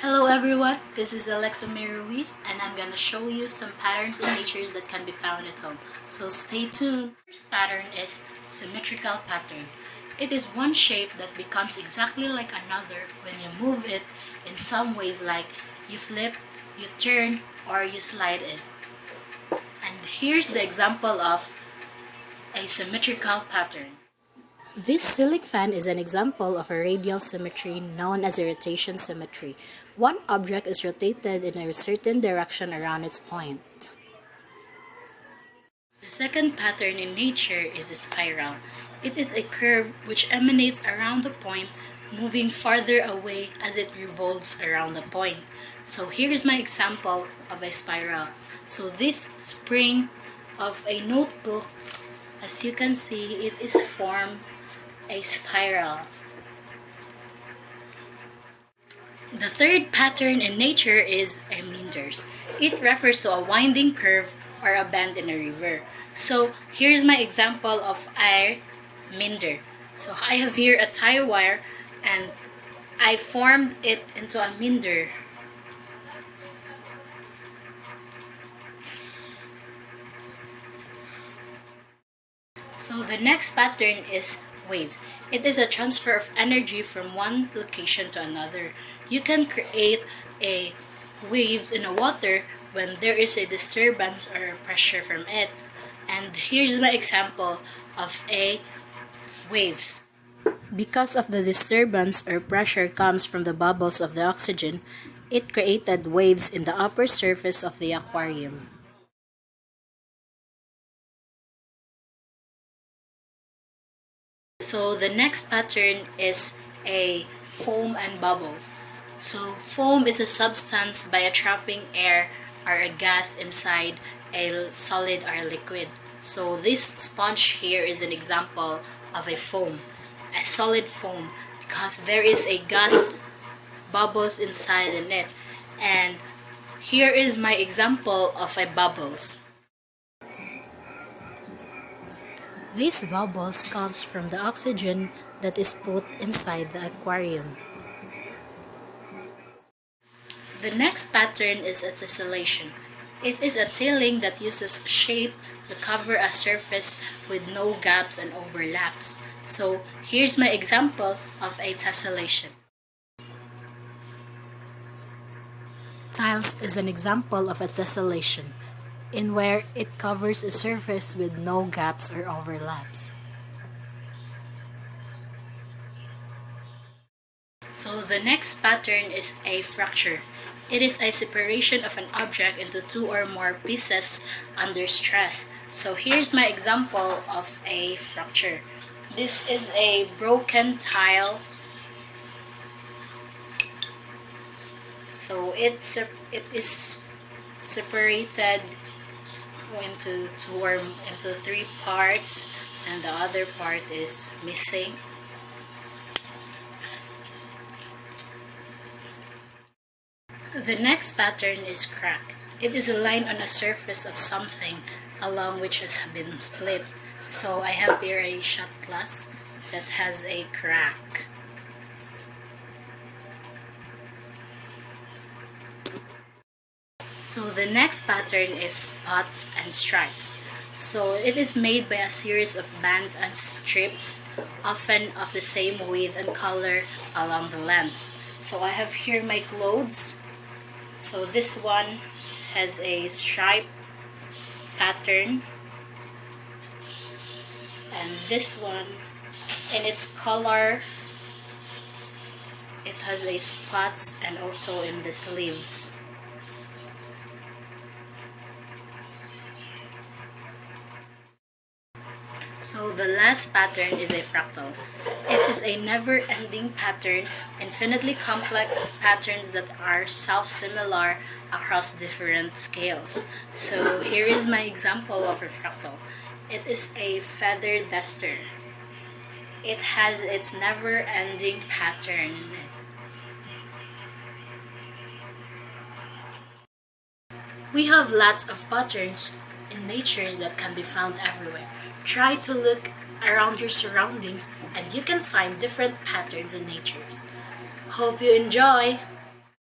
Hello everyone, this is Alexa May Ruiz and I'm gonna show you some patterns in nature that can be found at home. So stay tuned. First pattern is symmetrical pattern. It is one shape that becomes exactly like another when you move it in some ways, like you flip, you turn, or you slide it. And here's the example of a symmetrical pattern. This ceiling fan is an example of a radial symmetry known as a rotation symmetry. One object is rotated in a certain direction around its point. The second pattern in nature is a spiral. It is a curve which emanates around the point, moving farther away as it revolves around the point. So here's my example of a spiral. So this spring of a notebook, as you can see, it is formed a spiral. The third pattern in nature is a meanders. It refers to a winding curve or a bend in a river. So here's my example of a meander. So I have here a tie wire and I formed it into a meander. So the next pattern is waves. It is a transfer of energy from one location to another. You can create a waves in the water when there is a disturbance or pressure from it. And here's my example of a waves. Because of the disturbance or pressure comes from the bubbles of the oxygen, it created waves in the upper surface of the aquarium. So the next pattern is a foam and bubbles. So foam is a substance by trapping air or a gas inside a solid or liquid. So this sponge here is an example of a foam, a solid foam, because there is a gas bubbles inside in it. And here is my example of a bubbles. These bubbles comes from the oxygen that is put inside the aquarium. The next pattern is a tessellation. It is a tailing that uses shape to cover a surface with no gaps and overlaps. So here's my example of a tessellation. Tiles is an example of a tessellation, in where it covers a surface with no gaps or overlaps. So the next pattern is a fracture. It is a separation of an object into two or more pieces under stress. So here's my example of a fracture. This is a broken tile. So it is separated into three parts, and the other part is missing. The next pattern is crack. It is a line on a surface of something along which has been split. So I have here a shot glass that has a crack. So the next pattern is spots and stripes. So it is made by a series of bands and strips, often of the same width and color along the length. So I have here my clothes. So this one has a stripe pattern, and this one, in its color, it has a spots and also in the sleeves. So the last pattern is a fractal. It is a never-ending pattern, infinitely complex patterns that are self-similar across different scales. So here is my example of a fractal. It is a feather duster. It has its never-ending pattern. We have lots of patterns in nature that can be found everywhere. Try to look around your surroundings and you can find different patterns in nature. Hope you enjoy!